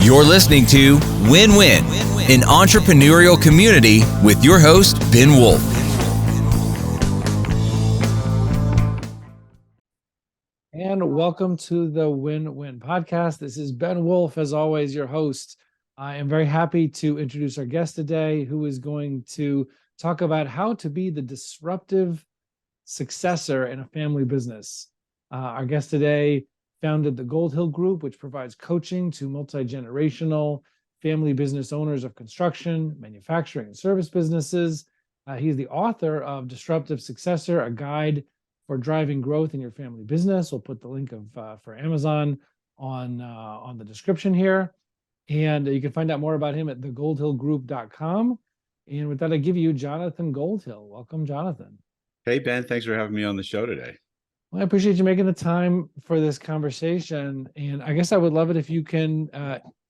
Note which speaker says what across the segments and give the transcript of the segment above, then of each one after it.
Speaker 1: You're listening to Win-Win, an entrepreneurial community with your host, Ben Wolf.
Speaker 2: And welcome to the Win-Win podcast. This is Ben Wolf, as always, your host. I am very happy to introduce our guest today, who is going to talk about how to be the disruptive successor in a family business. Our guest today founded the Goldhill Group, which provides coaching to multi-generational family business owners of construction, manufacturing, and service businesses. He's the author of Disruptive Successor, a guide for driving growth in your family business. We'll put the link for Amazon on the description here. And you can find out more about him at thegoldhillgroup.com. And with that, I give you Jonathan Goldhill. Welcome, Jonathan.
Speaker 3: Hey, Ben, thanks for having me on the show today.
Speaker 2: Well, I appreciate you making the time for this conversation. And I guess I would love it if you can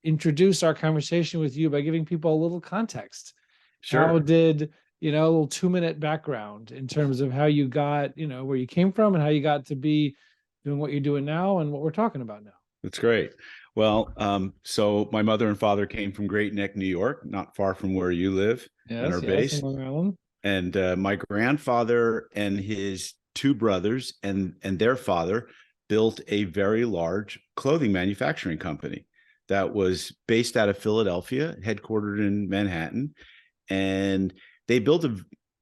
Speaker 2: introduce our conversation with you by giving people a little context.
Speaker 3: Sure.
Speaker 2: How did, a little 2-minute background in terms of how you got, where you came from and how you got to be doing what you're doing now and what we're talking about now.
Speaker 3: That's great. Well, so my mother and father came from Great Neck, New York, not far from where you live and are based.
Speaker 2: In Long Island.
Speaker 3: And my grandfather and his two brothers and their father built a very large clothing manufacturing company that was based out of Philadelphia, headquartered in Manhattan. And they built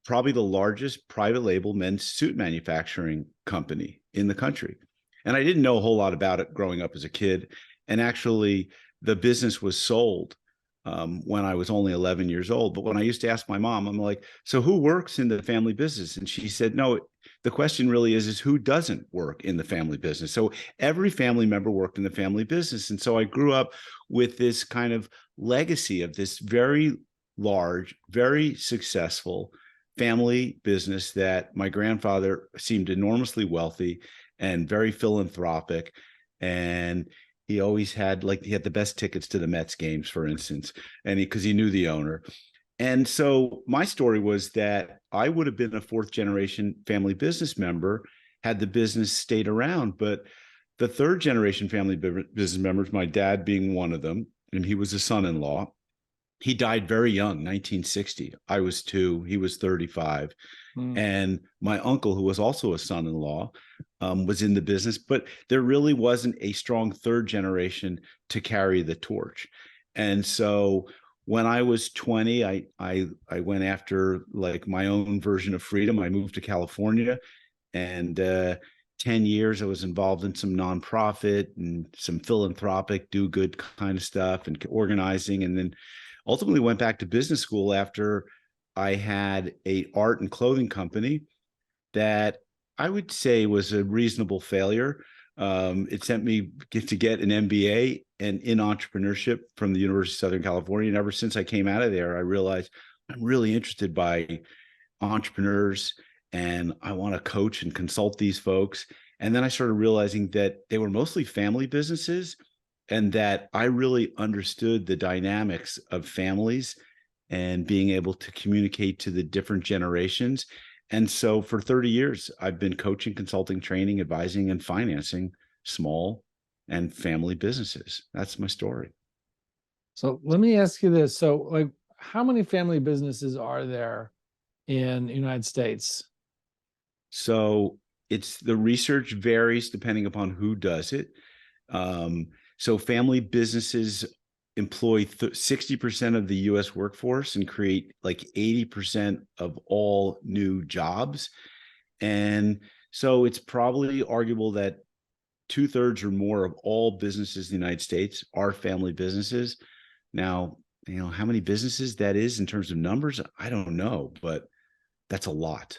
Speaker 3: probably the largest private label men's suit manufacturing company in the country. And I didn't know a whole lot about it growing up as a kid. And actually, the business was sold when I was only 11 years old. But when I used to ask my mom, I'm like, so who works in the family business? And she said, no, the question really is who doesn't work in the family business? So every family member worked in the family business. And so I grew up with this kind of legacy of this very large, very successful family business that my grandfather seemed enormously wealthy and very philanthropic. And he always had, he had the best tickets to the Mets games, for instance, and because he knew the owner. And so my story was that I would have been a fourth generation family business member had the business stayed around. But the third generation family business members, my dad being one of them, and he was a son-in-law, he died very young, 1960. I was 2, he was 35. And my uncle, who was also a son-in-law, was in the business, but there really wasn't a strong third generation to carry the torch. And so when I was 20, I went after my own version of freedom. I moved to California, and 10 years I was involved in some nonprofit and some philanthropic do good kind of stuff and organizing, and then ultimately went back to business school after I had a art and clothing company that I would say was a reasonable failure. It sent me to get an MBA and in entrepreneurship from the University of Southern California. And ever since I came out of there, I realized I'm really interested by entrepreneurs and I want to coach and consult these folks. And then I started realizing that they were mostly family businesses and that I really understood the dynamics of families and being able to communicate to the different generations. And so for 30 years, I've been coaching, consulting, training, advising, and financing small and family businesses. That's my story.
Speaker 2: So let me ask you this. So how many family businesses are there in the United States?
Speaker 3: So the research varies depending upon who does it. So family businesses employ 60% of the U.S. workforce and create 80% of all new jobs. And so it's probably arguable that 2/3 or more of all businesses in the United States are family businesses. Now, how many businesses that is in terms of numbers, I don't know, but that's a lot.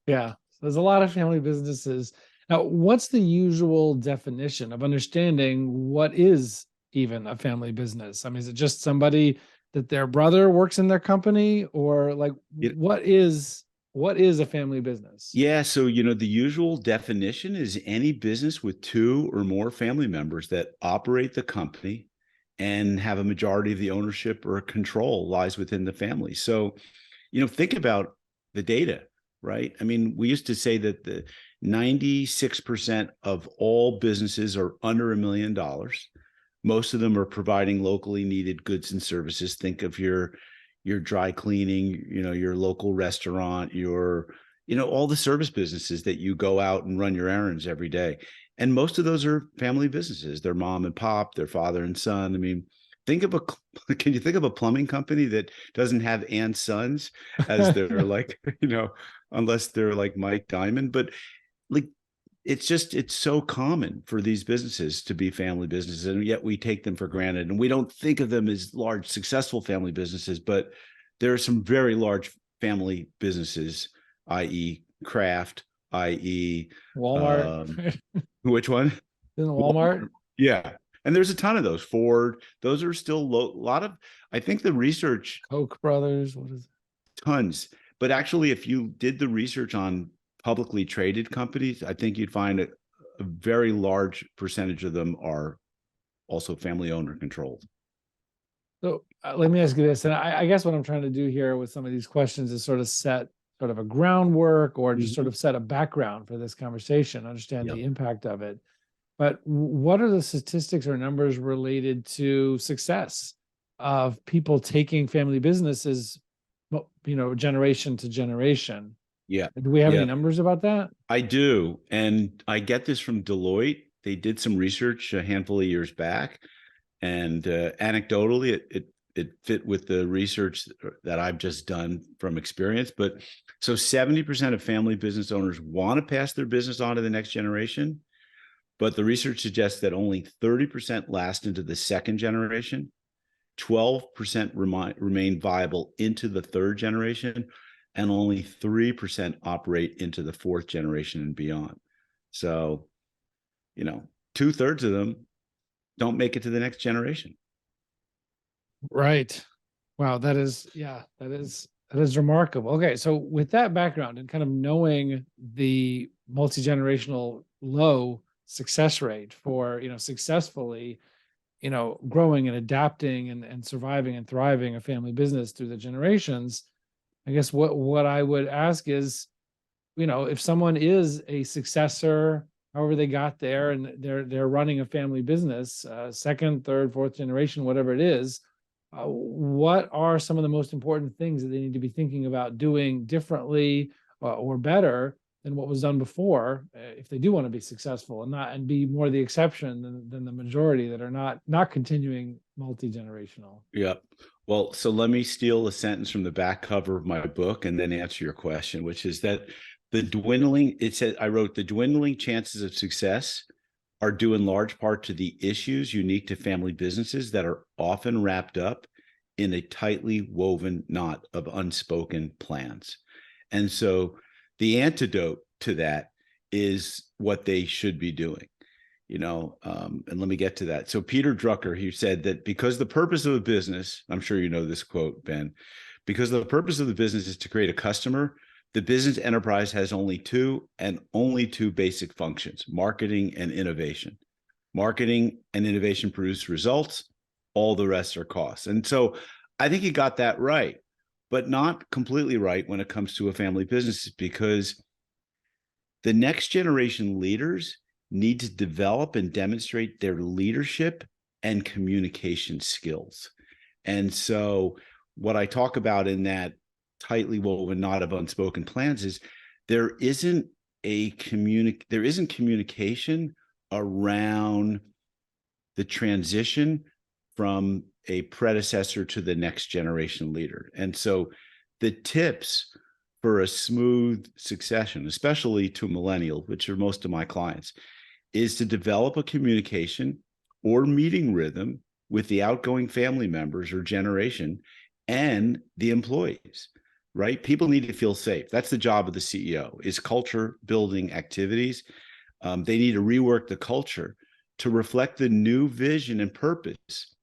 Speaker 2: Yeah, there's a lot of family businesses. Now, what's the usual definition of understanding what is even a family business? I mean, is it just somebody that their brother works in their company, or what is a family business?
Speaker 3: Yeah, so the usual definition is any business with 2 or more family members that operate the company and have a majority of the ownership or control lies within the family. So, think about the data, right? I mean, we used to say that the 96% of all businesses are under $1 million. Most of them are providing locally needed goods and services. Think of your dry cleaning, your local restaurant, all the service businesses that you go out and run your errands every day. And most of those are family businesses. They're mom and pop, their father and son. I mean, can you think of a plumbing company that doesn't have and sons as their like, unless they're like Mike Diamond, but like, it's so common for these businesses to be family businesses, and yet we take them for granted, and we don't think of them as large, successful family businesses. But there are some very large family businesses, i.e., Kraft, i.e.,
Speaker 2: Walmart.
Speaker 3: Which one?
Speaker 2: Isn't Walmart?
Speaker 3: Yeah, and there's a ton of those. Ford. Those are still a lot of. I think the research.
Speaker 2: Koch brothers. What is it?
Speaker 3: Tons, but actually, if you did the research on publicly traded companies, I think you'd find a very large percentage of them are also family owned or controlled.
Speaker 2: So let me ask you this, and I guess what I'm trying to do here with some of these questions is sort of set sort of a groundwork or just sort of set a background for this conversation, understand the impact of it. But what are the statistics or numbers related to success of people taking family businesses, generation to generation?
Speaker 3: Yeah.
Speaker 2: Do we have any numbers about that?
Speaker 3: I do. And I get this from Deloitte. They did some research a handful of years back. And anecdotally, it fit with the research that I've just done from experience. But so 70% of family business owners want to pass their business on to the next generation. But the research suggests that only 30% last into the second generation, 12% remain viable into the third generation, and only 3% operate into the fourth generation and beyond. So, 2/3 of them don't make it to the next generation.
Speaker 2: Right. Wow. That is remarkable. Okay. So with that background and kind of knowing the multi-generational low success rate for, successfully, growing and adapting and surviving and thriving a family business through the generations, I guess what I would ask is, if someone is a successor, however they got there, and they're running a family business, second, third, fourth generation, whatever it is, what are some of the most important things that they need to be thinking about doing differently or better than what was done before, if they do want to be successful and be more the exception than the majority that are not continuing multi-generational?
Speaker 3: Yep. Well, so let me steal a sentence from the back cover of my book and then answer your question, which is that I wrote, the dwindling chances of success are due in large part to the issues unique to family businesses that are often wrapped up in a tightly woven knot of unspoken plans. And so the antidote to that is what they should be doing. And let me get to that. So Peter Drucker, he said that because the purpose of a business, I'm sure you know this quote, Ben, because the purpose of the business is to create a customer, the business enterprise has only two basic functions: marketing and innovation. Marketing and innovation produce results. All the rest are costs. And so I think he got that right, but not completely right when it comes to a family business, because the next generation leaders need to develop and demonstrate their leadership and communication skills. And so what I talk about in that tightly woven knot of unspoken plans is there isn't communication around the transition from a predecessor to the next generation leader. And so the tips for a smooth succession, especially to millennials, which are most of my clients, is to develop a communication or meeting rhythm with the outgoing family members or generation and the employees, right? People need to feel safe. That's the job of the CEO, is culture building activities. They need to rework the culture to reflect the new vision and purpose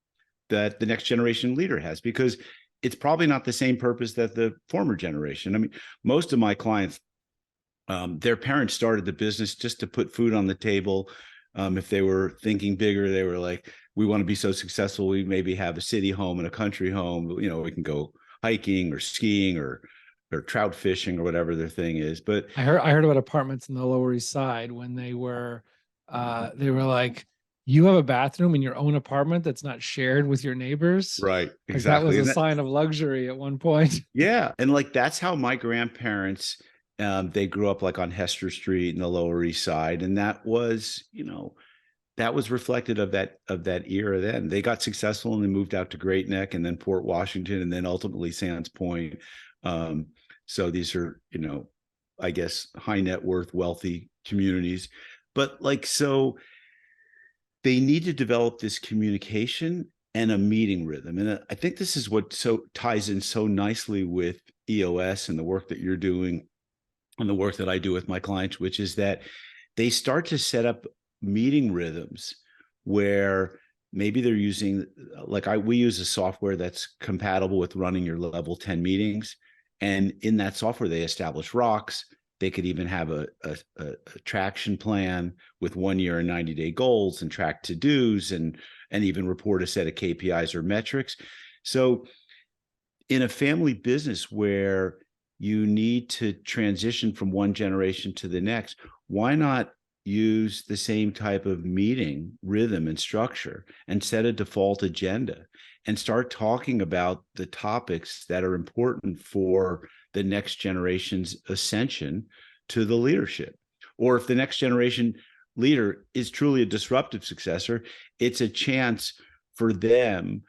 Speaker 3: that the next generation leader has, because it's probably not the same purpose that the former generation. I mean, most of my clients, their parents started the business just to put food on the table. If they were thinking bigger, they were like, we want to be so successful, we maybe have a city home and a country home. We can go hiking or skiing or trout fishing or whatever their thing is. But
Speaker 2: I heard about apartments in the Lower East Side when they were like, you have a bathroom in your own apartment that's not shared with your neighbors.
Speaker 3: Right.
Speaker 2: Like that was
Speaker 3: Exactly.
Speaker 2: a
Speaker 3: And that,
Speaker 2: sign of luxury at one point.
Speaker 3: yeah. And like that's how my grandparents they grew up like on Hester Street in the Lower East Side. And that was, that was reflected of that era then. They got successful and they moved out to Great Neck and then Port Washington and then ultimately Sands Point. Um, so these are, I guess high net worth, wealthy communities. But like so they need to develop this communication and a meeting rhythm. And I think this is what so ties in so nicely with EOS and the work that you're doing and the work that I do with my clients, which is that they start to set up meeting rhythms where maybe they're using we use a software that's compatible with running your level 10 meetings. And in that software, they establish rocks. They could even have a traction plan with 1 year and 90-day goals and track to-dos and even report a set of KPIs or metrics. So in a family business where you need to transition from one generation to the next, why not use the same type of meeting rhythm and structure and set a default agenda and start talking about the topics that are important for the next generation's ascension to the leadership? Or if the next generation leader is truly a disruptive successor, it's a chance for them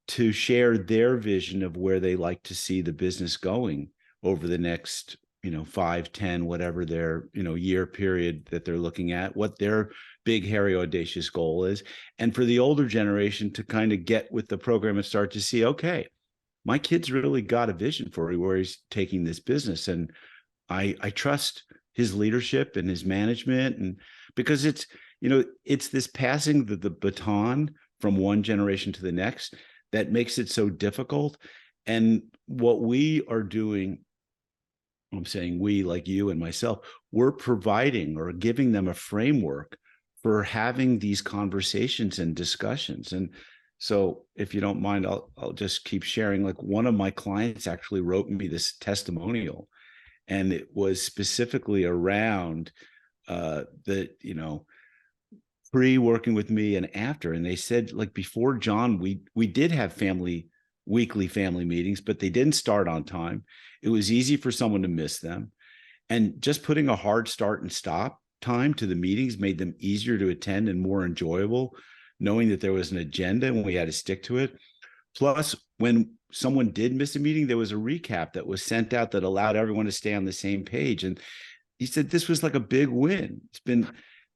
Speaker 3: to share their vision of where they like to see the business going over the next 5, 10, whatever their year period that they're looking at, what their big, hairy, audacious goal is. And for the older generation to kind of get with the program and start to see, okay, my kid's really got a vision for where he's taking this business, and I trust his leadership and his management. And because it's this passing the baton from one generation to the next that makes it so difficult. And what we are doing, I'm saying we, like you and myself, we're providing or giving them a framework for having these conversations and discussions. And so if you don't mind, I'll just keep sharing. Like one of my clients actually wrote me this testimonial, and it was specifically around pre-working with me and after. And they said, like, before John, we did have weekly family meetings, but they didn't start on time. It was easy for someone to miss them. And just putting a hard start and stop time to the meetings made them easier to attend and more enjoyable, knowing that there was an agenda and we had to stick to it. Plus, when someone did miss a meeting, there was a recap that was sent out that allowed everyone to stay on the same page. And he said this was like a big win. It's been,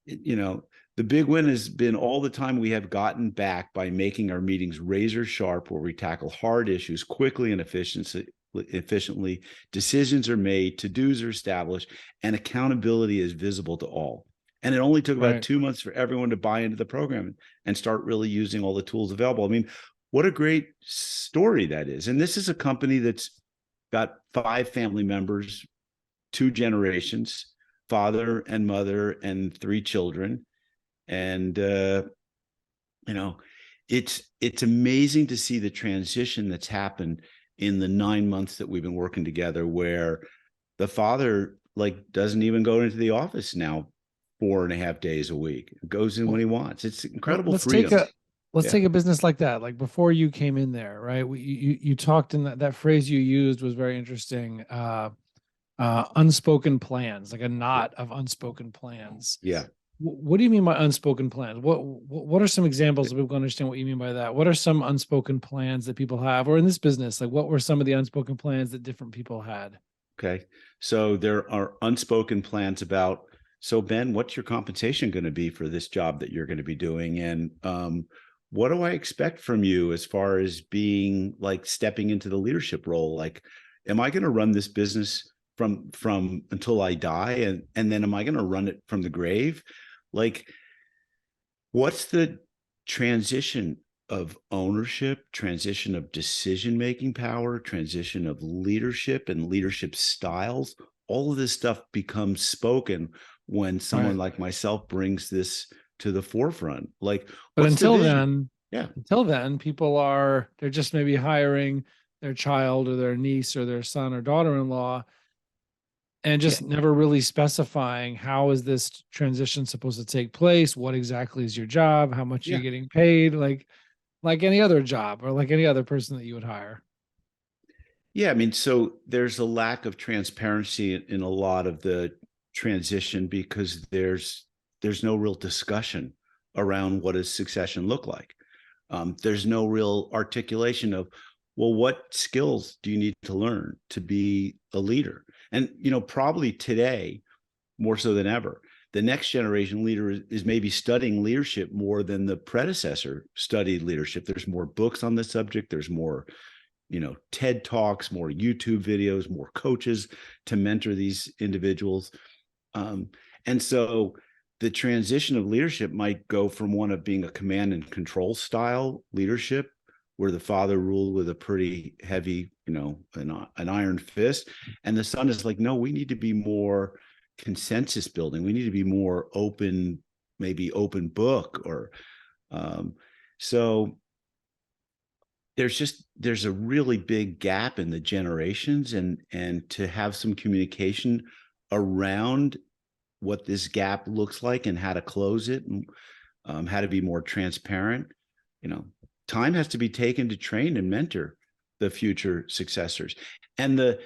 Speaker 3: the big win has been all the time we have gotten back by making our meetings razor sharp, where we tackle hard issues quickly and efficiently. Decisions are made, to-dos are established, and accountability is visible to all. And it only took about 2 months for everyone to buy into the program and start really using all the tools available. I mean, what a great story that is. And this is a company that's got 5 family members, 2 generations, father and mother, and 3 children. And it's amazing to see the transition that's happened in the 9 months that we've been working together, where the father doesn't even go into the office now 4.5 days a week. Goes in when he wants. It's incredible freedom.
Speaker 2: Let's take a business like that. Like before you came in there, right? You talked in that phrase you used was very interesting. Unspoken plans, like a knot of unspoken plans.
Speaker 3: Yeah.
Speaker 2: What do you mean by unspoken plans? What are some examples so people understand what you mean by that? What are some unspoken plans that people have, or in this business, like what were some of the unspoken plans that different people had?
Speaker 3: Okay. So there are unspoken plans about, so Ben, what's your compensation going to be for this job that you're going to be doing? And what do I expect from you as far as being stepping into the leadership role? Like, am I going to run this business from until I die? And then am I going to run it from the grave? Like, what's the transition of ownership, transition of decision-making power, transition of leadership and leadership styles? All of this stuff becomes spoken when someone like myself brings this to the forefront. But
Speaker 2: until then, they're just maybe hiring their child or their niece or their son or daughter-in-law. and just never really specifying how is this transition supposed to take place? What exactly is your job? How much are you getting paid? Like any other job or like any other person that you would hire.
Speaker 3: Yeah, I mean, so there's a lack of transparency in a lot of the transition because there's no real discussion around what does succession look like. There's no real articulation of, well, what skills do you need to learn to be a leader? And probably today, more so than ever, the next generation leader is maybe studying leadership more than the predecessor studied leadership. There's more books on the subject. There's more TED Talks, more YouTube videos, more coaches to mentor these individuals. And so the transition of leadership might go from one of being a command and control style leadership, where the father ruled with a pretty heavy, an iron fist. And the son is like, no, we need to be more consensus building. We need to be more open, maybe open book or so there's a really big gap in the generations, and to have some communication around what this gap looks like and how to close it, and how to be more transparent. Time has to be taken to train and mentor the future successors, and the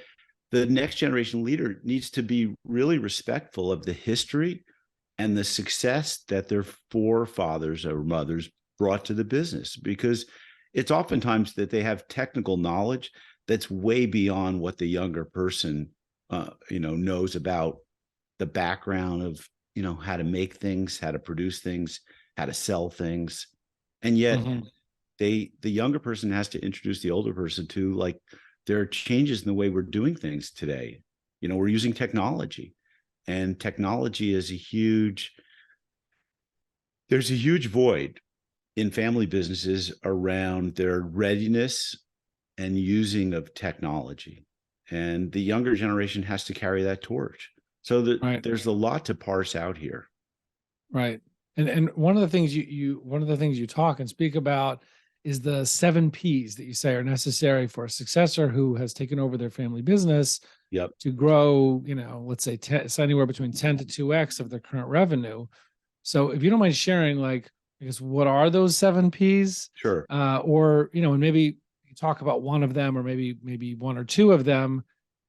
Speaker 3: next generation leader needs to be really respectful of the history and the success that their forefathers or mothers brought to the business, because it's oftentimes that they have technical knowledge that's way beyond what the younger person, knows about the background of, how to make things, how to produce things, how to sell things. And yet the younger person has to introduce the older person to, like, there are changes in the way we're doing things today. We're using technology, and technology is there's a huge void in family businesses around their readiness and using of technology. And the younger generation has to carry that torch. So there's a lot to parse out here.
Speaker 2: Right. And one of the things you talk and speak about is the 7 P's that you say are necessary for a successor who has taken over their family business to grow, let's say anywhere between 10 to 2x of their current revenue. So if you don't mind sharing, like, I guess, what are those 7 P's?
Speaker 3: Sure.
Speaker 2: Or, and maybe you talk about one of them, or maybe one or two of them,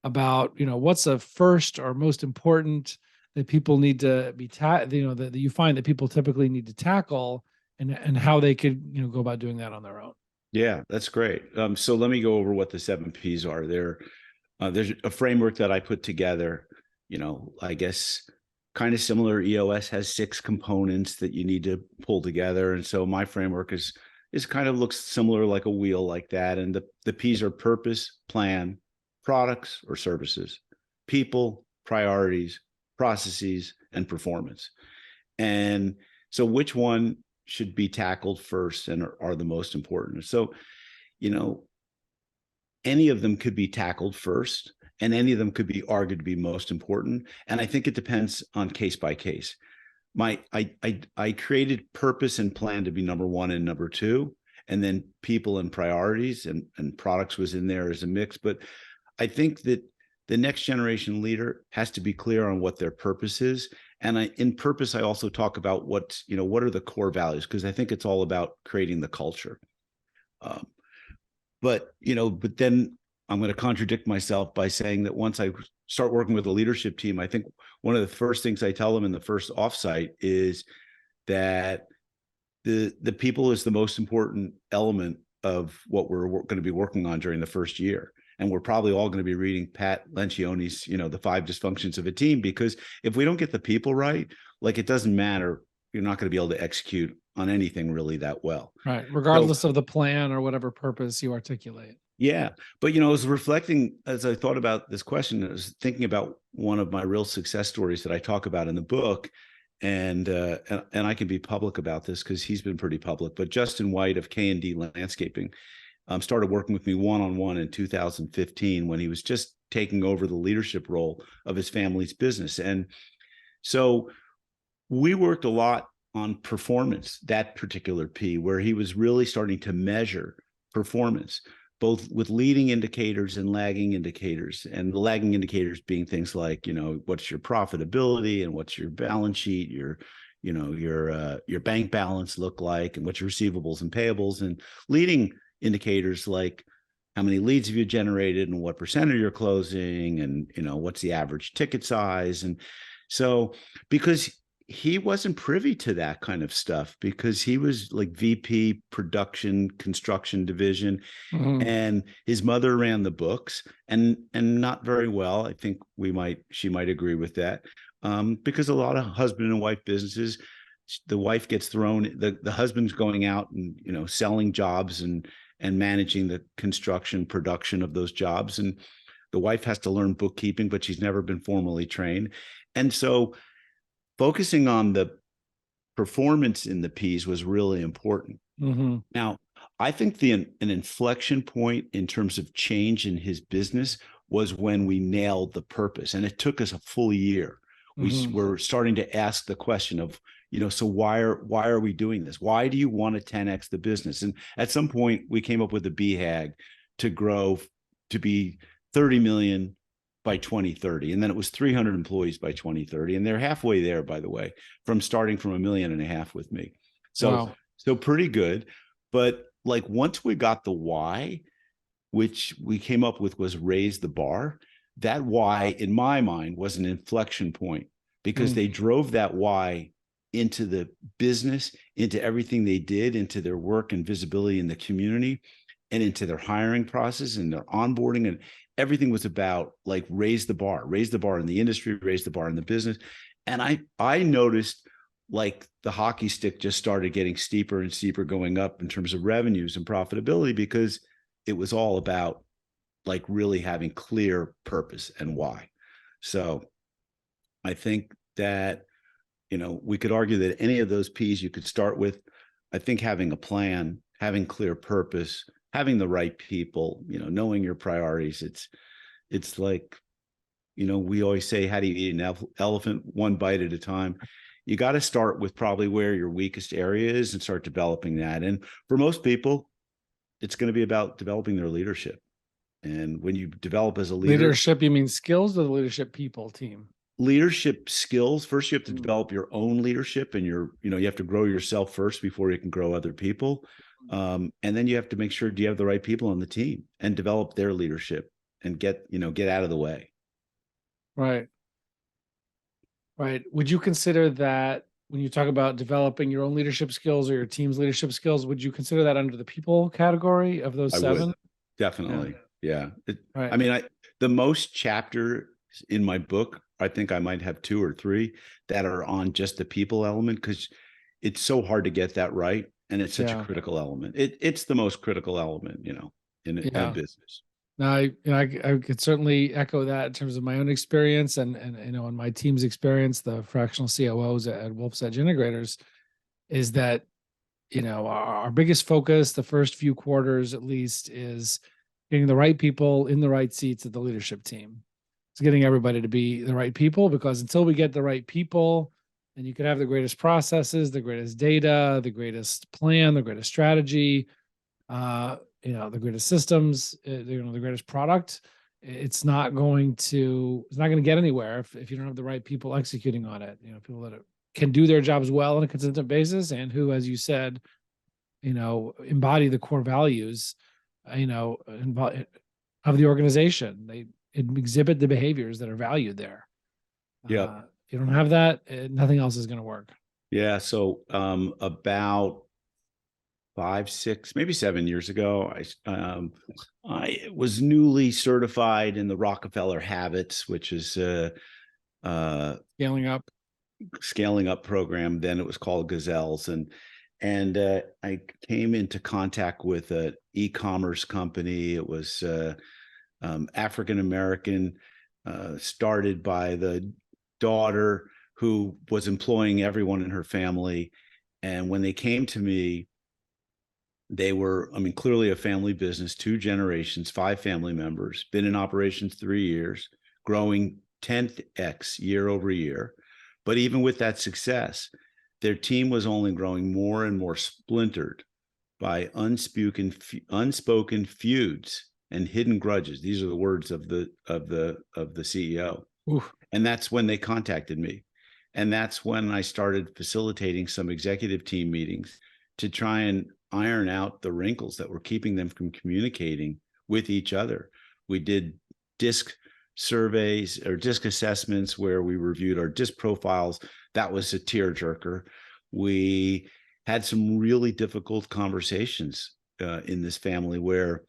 Speaker 2: about, what's the first or most important that people need to be, that you find that people typically need to tackle, and how they could, go about doing that on their own.
Speaker 3: Yeah, that's great. So let me go over what the 7 P's are. There's a framework that I put together, I guess, kind of similar. EOS has 6 components that you need to pull together. And so my framework is kind of looks similar, like a wheel like that. And the P's are purpose, plan, products or services, people, priorities, processes, and performance. And so which one should be tackled first and are the most important? So, any of them could be tackled first, and any of them could be argued to be most important. And I think it depends on case by case. I created purpose and plan to be number 1 and number 2, and then people and priorities and products was in there as a mix. But I think that the next generation leader has to be clear on what their purpose is. And in purpose, I also talk about what are the core values, because I think it's all about creating the culture. But then I'm going to contradict myself by saying that once I start working with a leadership team, I think one of the first things I tell them in the first offsite is that the people is the most important element of what we're going to be working on during the first year. And we're probably all going to be reading Pat Lencioni's, the 5 dysfunctions of a team, because if we don't get the people right, like, it doesn't matter. You're not going to be able to execute on anything really that well.
Speaker 2: Right. Regardless of the plan or whatever purpose you articulate.
Speaker 3: Yeah. But, I was reflecting as I thought about this question, I was thinking about one of my real success stories that I talk about in the book. And I can be public about this because he's been pretty public, but Justin White of K&D Landscaping started working with me one-on-one in 2015 when he was just taking over the leadership role of his family's business. And so we worked a lot on performance, that particular P, where he was really starting to measure performance. both with leading indicators and lagging indicators, and the lagging indicators being things like, what's your profitability and what's your balance sheet, your bank balance look like, and what's your receivables and payables, and leading indicators like how many leads have you generated and what percent are you closing, and what's the average ticket size. And so because he wasn't privy to that kind of stuff, because he was like VP production construction division, and his mother ran the books, and not very well. I think she might agree with that, because a lot of husband and wife businesses, the wife gets thrown, the husband's going out and selling jobs and managing the construction production of those jobs, and the wife has to learn bookkeeping, but she's never been formally trained. And so focusing on the performance in the P's was really important. Now, I think an inflection point in terms of change in his business was when we nailed the purpose, and it took us a full year. We were starting to ask the question of, so why are we doing this? Why do you want to 10x the business? And at some point, we came up with a BHAG to grow to be 30 million by 2030. And then it was 300 employees by 2030. And they're halfway there, by the way, from starting from 1.5 million with me. So,
Speaker 2: wow.
Speaker 3: So pretty good. But like once we got the why, which we came up with was raise the bar, that why in my mind was an inflection point, because they drove that why into the business, into everything they did, into their work and visibility in the community, and into their hiring process and their onboarding, and everything was about like raise the bar in the industry, raise the bar in the business. And I noticed like the hockey stick just started getting steeper and steeper going up in terms of revenues and profitability, because it was all about like really having clear purpose and why. So I think that, we could argue that any of those P's you could start with. I think having a plan, having clear purpose, having the right people, knowing your priorities. It's like, we always say, how do you eat an elephant? One bite at a time. You got to start with probably where your weakest area is and start developing that. And for most people, it's going to be about developing their leadership. And when you develop as a leader,
Speaker 2: leadership, you mean skills, or the leadership people team?
Speaker 3: Leadership skills. First, you have to develop your own leadership, and you have to grow yourself first before you can grow other people. And then you have to make sure, do you have the right people on the team, and develop their leadership and get out of the way.
Speaker 2: Right. Would you consider that when you talk about developing your own leadership skills or your team's leadership skills, would you consider that under the people category of those 7?
Speaker 3: Would. Definitely. Yeah.
Speaker 2: Right.
Speaker 3: I mean, the most chapter in my book, I think I might have 2 or 3 that are on just the people element, because it's so hard to get that right. And it's such a critical element. It's the most critical element, in a business.
Speaker 2: Now, I could certainly echo that in terms of my own experience and in my team's experience, the fractional COOs at Wolf's Edge Integrators, is that, our biggest focus the first few quarters, at least, is getting the right people in the right seats at the leadership team. It's getting everybody to be the right people, because until we get the right people, and you could have the greatest processes, the greatest data, the greatest plan, the greatest strategy, the greatest systems, the greatest product, it's not going to get anywhere if you don't have the right people executing on it. People that can do their jobs well on a consistent basis, and who, as you said, embody the core values, of the organization. They exhibit the behaviors that are valued there.
Speaker 3: Yeah.
Speaker 2: If you don't have that, nothing else is going to work.
Speaker 3: Yeah. So about 5, 6, maybe 7 years ago, I was newly certified in the Rockefeller Habits, which is scaling up program. Then it was called Gazelles, and I came into contact with an e-commerce company. It was African American, started by the daughter, who was employing everyone in her family. And when they came to me, they were, clearly a family business, 2 generations, 5 family members, been in operations 3 years, growing 10x year over year. But even with that success, their team was only growing more and more splintered. by unspoken feuds and hidden grudges. These are the words of the CEO.
Speaker 2: Oof.
Speaker 3: And that's when they contacted me. And that's when I started facilitating some executive team meetings to try and iron out the wrinkles that were keeping them from communicating with each other. We did DISC surveys or DISC assessments where we reviewed our DISC profiles. That was a tearjerker. We had some really difficult conversations in this family where,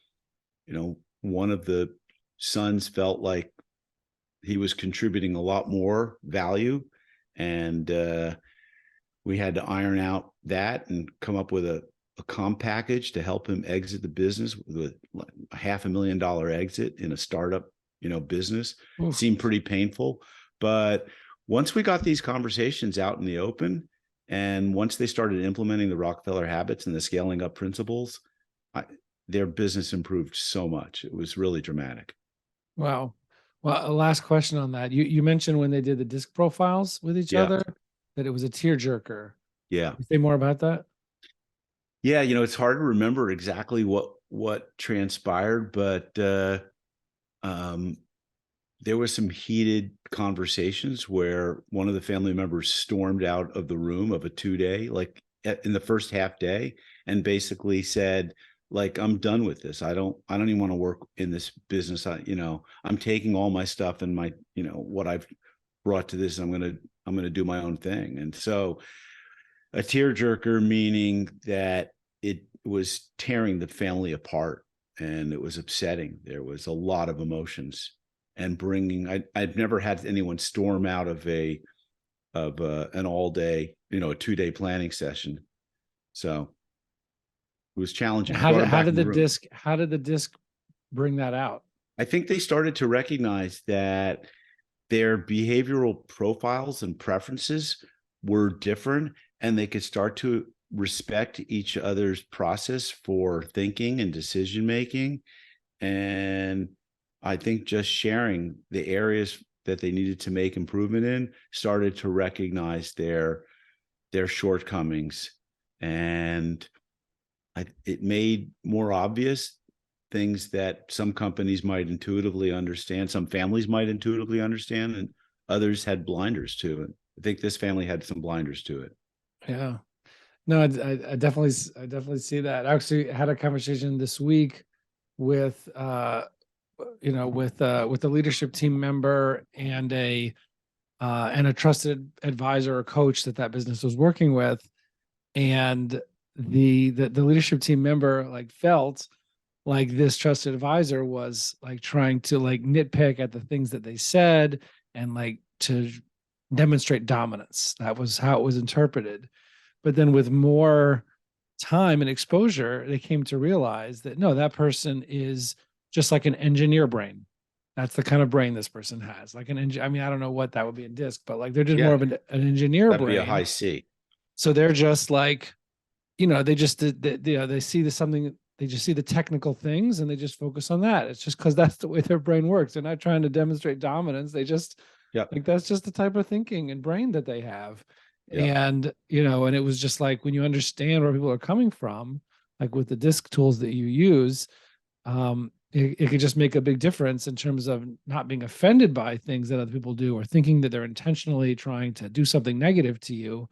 Speaker 3: one of the sons felt like he was contributing a lot more value, and we had to iron out that and come up with a comp package to help him exit the business with a $500,000 exit in a startup, business.
Speaker 2: Oof.
Speaker 3: Seemed pretty painful, but once we got these conversations out in the open, and once they started implementing the Rockefeller habits and the scaling up principles, their business improved so much. It was really dramatic.
Speaker 2: Wow. Well, a last question on that. You mentioned when they did the DISC profiles with each other that it was a tearjerker.
Speaker 3: Yeah.
Speaker 2: Can you say more about that?
Speaker 3: Yeah, it's hard to remember exactly what transpired, but there was some heated conversations where one of the family members stormed out of the room of a 2-day, like in the first half day, and basically said, like, I'm done with this. I don't even want to work in this business. I'm taking all my stuff and my, what I've brought to this. I'm going to do my own thing. And so a tearjerker, meaning that it was tearing the family apart and it was upsetting. There was a lot of emotions and I've never had anyone storm out of an all day, a 2-day planning session. So it was challenging.
Speaker 2: How did the DISC bring that out?
Speaker 3: I think they started to recognize that their behavioral profiles and preferences were different, and they could start to respect each other's process for thinking and decision making. And I think just sharing the areas that they needed to make improvement in started to recognize their shortcomings, and it made more obvious things that some companies might intuitively understand, some families might intuitively understand, and others had blinders to it. I think this family had some blinders to it.
Speaker 2: Yeah. No, I definitely see that. I actually had a conversation this week with with a leadership team member and a trusted advisor or coach that business was working with, and the leadership team member felt like this trusted advisor was trying to nitpick at the things that they said and to demonstrate dominance. That was how it was interpreted. But then with more time and exposure, they came to realize that no, that person is just like an engineer brain. That's the kind of brain this person has. Like an engine. I mean, I don't know what that would be in DISC, but they're just more of an engineer
Speaker 3: That'd
Speaker 2: brain.
Speaker 3: That'd be a high C.
Speaker 2: So they're just they just they see something. They just see the technical things and they just focus on that. It's just because that's the way their brain works. They're not trying to demonstrate dominance. They just that's just the type of thinking and brain that they have. And and it was just when you understand where people are coming from, with the DISC tools that you use, it could just make a big difference in terms of not being offended by things that other people do or thinking that they're intentionally trying to do something negative to you,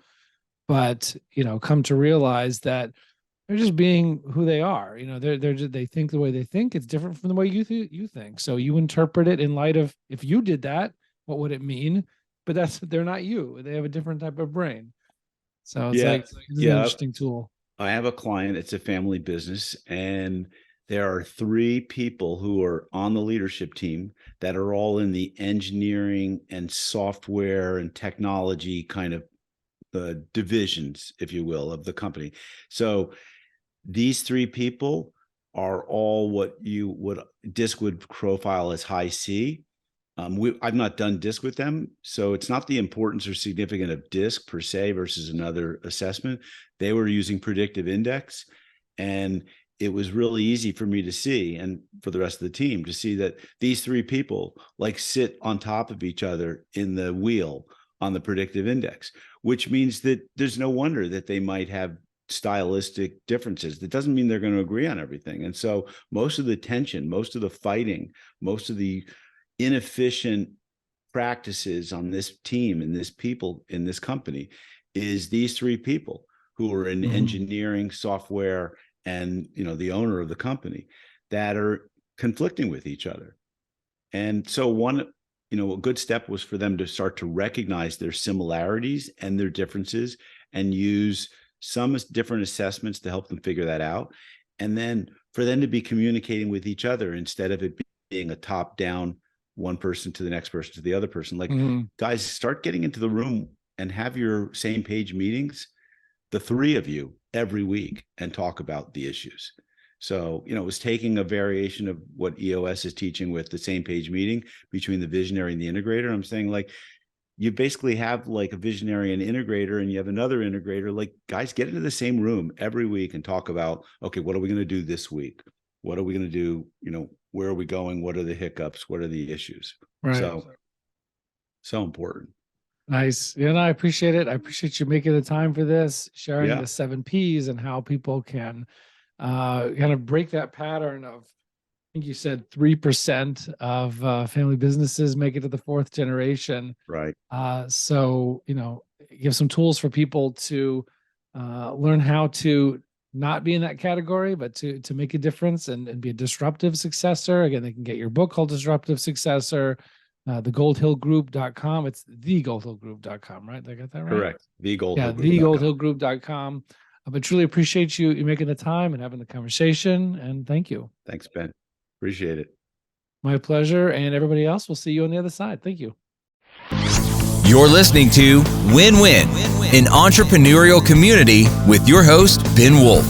Speaker 2: but come to realize that they're just being who they are. They think the way they think. It's different from the way you think. So you interpret it in light of, if you did that, what would it mean? But they're not you. They have a different type of brain. So it's it's an interesting tool.
Speaker 3: I have a client. It's a family business, and there are 3 people who are on the leadership team that are all in the engineering and software and technology kind of divisions, if you will, of the company. So these 3 people are all what DISC would profile as high C. I've not done DISC with them, so it's not the importance or significance of DISC per se versus another assessment. They were using predictive index, and it was really easy for me to see, and for the rest of the team to see, that these 3 people sit on top of each other in the wheel on the predictive index, which means that there's no wonder that they might have stylistic differences. That doesn't mean they're going to agree on everything. And so most of the tension, most of the fighting, most of the inefficient practices on this team and this people in this company is these three people who are in engineering, software, and the owner of the company that are conflicting with each other. And so a good step was for them to start to recognize their similarities and their differences and use some different assessments to help them figure that out. And then for them to be communicating with each other instead of it being a top down, one person to the next person to the other person. Like, guys, start getting into the room and have your same page meetings, the three of you every week, and talk about the issues. So, it was taking a variation of what EOS is teaching with the same page meeting between the visionary and the integrator. I'm saying, like, you basically have like a visionary and integrator, and you have another integrator. Like, guys, get into the same room every week and talk about, okay, what are we going to do this week? What are we going to do? Where are we going? What are the hiccups? What are the issues?
Speaker 2: Right.
Speaker 3: So important.
Speaker 2: Nice. I appreciate it. I appreciate you making the time for this, sharing the 7 Ps and how people can kind of break that pattern of, I think you said 3% of family businesses make it to the 4th generation.
Speaker 3: Right.
Speaker 2: So, give some tools for people to learn how to not be in that category, but to make a difference and be a disruptive successor. Again, they can get your book called Disruptive Successor, the Goldhillgroup.com. It's the Goldhillgroup.com, right? Did I get that right?
Speaker 3: Correct. The Goldhill
Speaker 2: Yeah, the Goldhillgroup.com. But truly appreciate you making the time and having the conversation. And thank you.
Speaker 3: Thanks, Ben. Appreciate it.
Speaker 2: My pleasure. And everybody else, we'll see you on the other side. Thank you.
Speaker 1: You're listening to Win-Win, an entrepreneurial community with your host, Ben Wolf.